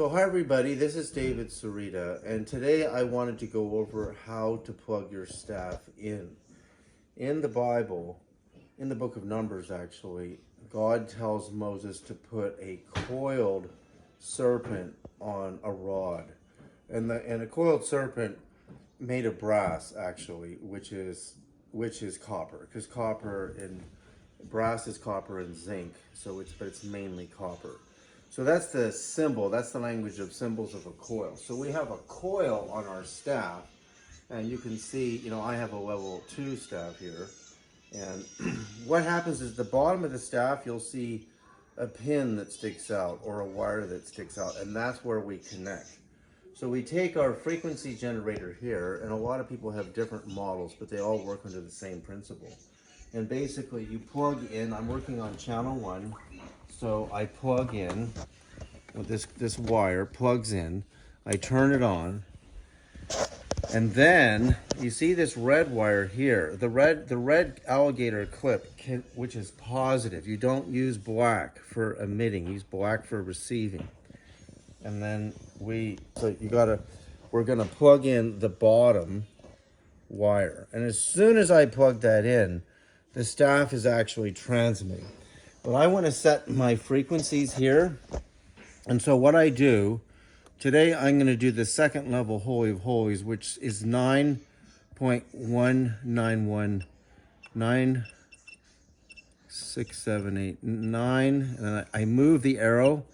So hi everybody, this is David Sereda, and today I wanted to go over how to plug your staff in. In the Bible, in the book of Numbers actually, God tells Moses to put a coiled serpent on a rod. And a coiled serpent made of brass actually, which is copper, because copper and brass is copper and zinc, so it's mainly copper. So that's the symbol, that's the language of symbols of a coil. So we have a coil on our staff, and you can see, I have a level 2 staff here. And what happens is the bottom of the staff, you'll see a pin that sticks out or a wire that sticks out, and that's where we connect. So we take our frequency generator here, and a lot of people have different models, but they all work under the same principle. And basically you plug in, I'm working on channel 1, so I plug in with this wire, plugs in, I turn it on, and then you see this red wire here, the red alligator clip, which is positive. You don't use black for emitting, use black for receiving. And then we're gonna plug in the bottom wire. And as soon as I plug that in, the staff is actually transmitting. But I want to set my frequencies here. And so what I do, today I'm going to do the second level Holy of Holies, which is 9.1919678 and I move the arrow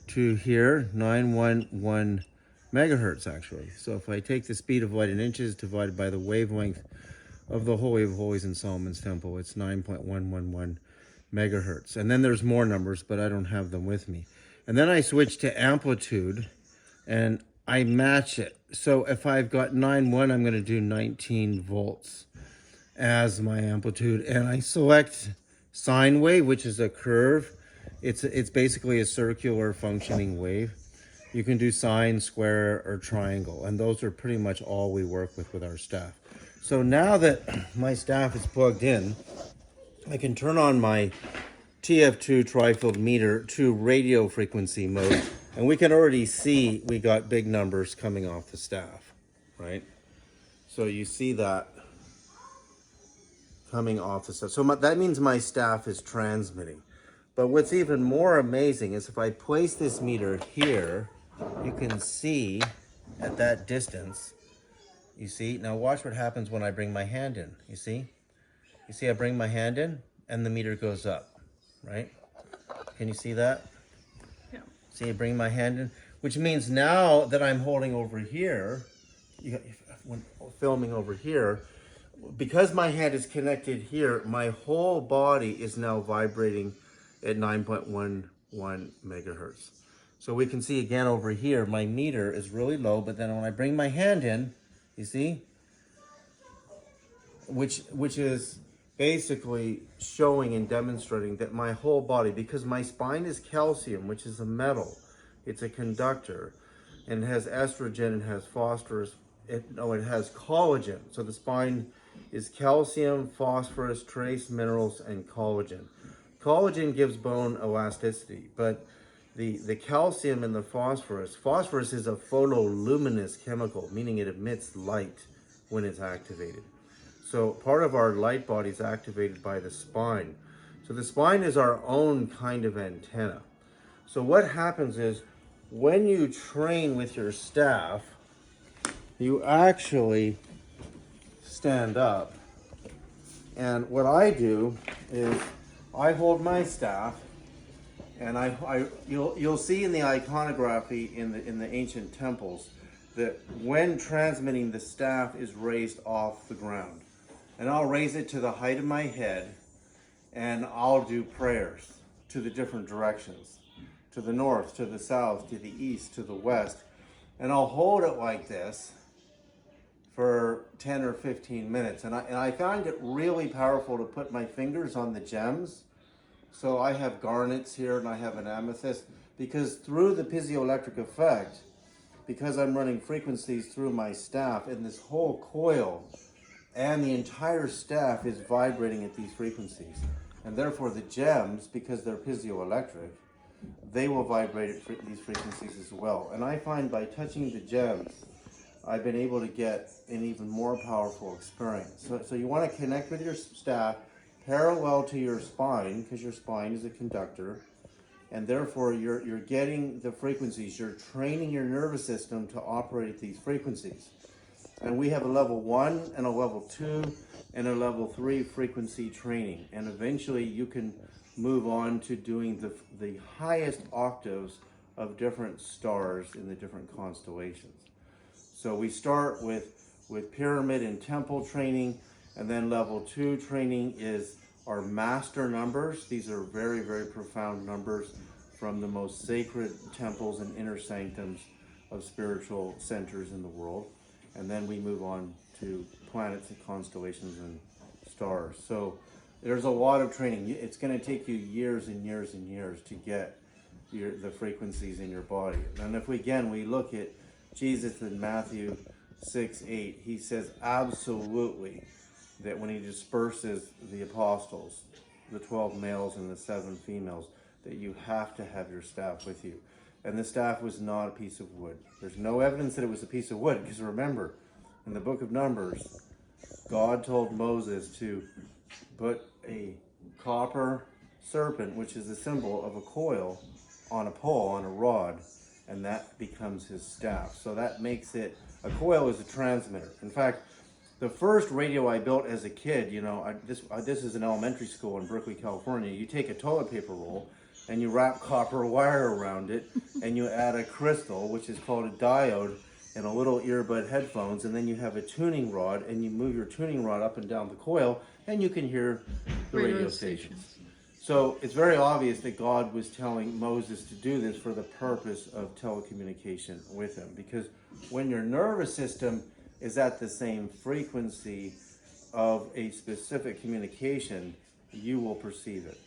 to here, 911 megahertz actually. So if I take the speed of light in inches divided by the wavelength of the Holy of Holies in Solomon's Temple, it's 9.111 megahertz. And then there's more numbers, but I don't have them with me. And then I switch to amplitude and I match it. So if I've got 9.1, I'm going to do 19 volts as my amplitude. And I select sine wave, which is a curve. It's basically a circular functioning wave. You can do sine, square, or triangle. And those are pretty much all we work with our staff. So now that my staff is plugged in, I can turn on my TF2 tri-field meter to radio frequency mode, and we can already see we got big numbers coming off the staff, right? So you see that coming off the staff. So that means my staff is transmitting. But what's even more amazing is if I place this meter here, you can see at that distance, you see, now watch what happens when I bring my hand in, you see? You see I bring my hand in and the meter goes up, right? Can you see that? Yeah. See I bring my hand in, which means now that I'm holding over here, when filming over here, because my hand is connected here, my whole body is now vibrating at 9.11 megahertz. So we can see again over here, my meter is really low, but then when I bring my hand in, you see, which is basically showing and demonstrating that my whole body, because my spine is calcium, which is a metal, it's a conductor, and it has estrogen, it has phosphorus, it has collagen. So the spine is calcium, phosphorus, trace minerals, and collagen. Collagen gives bone elasticity, but the calcium and the phosphorus is a photoluminous chemical, meaning it emits light when it's activated. So part of our light body is activated by the spine. So the spine is our own kind of antenna. So what happens is when you train with your staff, you actually stand up. And what I do is I hold my staff, and you'll see in the iconography in the ancient temples that when transmitting, the staff is raised off the ground. And I'll raise it to the height of my head, and I'll do prayers to the different directions, to the north, to the south, to the east, to the west. And I'll hold it like this for 10 or 15 minutes. And I find it really powerful to put my fingers on the gems. So I have garnets here and I have an amethyst, because through the piezoelectric effect, because I'm running frequencies through my staff, and this whole coil and the entire staff is vibrating at these frequencies. And therefore the gems, because they're piezoelectric, they will vibrate at these frequencies as well. And I find by touching the gems, I've been able to get an even more powerful experience. So you want to connect with your staff parallel to your spine, because your spine is a conductor, and therefore you're getting the frequencies. You're training your nervous system to operate at these frequencies. And we have a level 1 and a level 2 and a level 3 frequency training. And eventually you can move on to doing the highest octaves of different stars in the different constellations. So we start with pyramid and temple training, and then level 2 training is our master numbers. These are very, very profound numbers from the most sacred temples and inner sanctums of spiritual centers in the world. And then we move on to planets and constellations and stars. So there's a lot of training. It's going to take you years and years and years to get the frequencies in your body. And if we look at Jesus in Matthew 6:8, he says absolutely that when he disperses the apostles, the 12 males and the 7 females, that you have to have your staff with you. And the staff was not a piece of wood. There's no evidence that it was a piece of wood, because remember, in the book of Numbers, God told Moses to put a copper serpent, which is a symbol of a coil, on a pole, on a rod, and that becomes his staff. So that makes it, a coil is a transmitter. In fact, the first radio I built as a kid, this is an elementary school in Berkeley, California. You take a toilet paper roll and you wrap copper wire around it, and you add a crystal, which is called a diode, and a little earbud headphones, and then you have a tuning rod, and you move your tuning rod up and down the coil, and you can hear the radio stations. So it's very obvious that God was telling Moses to do this for the purpose of telecommunication with him, because when your nervous system is at the same frequency of a specific communication, you will perceive it.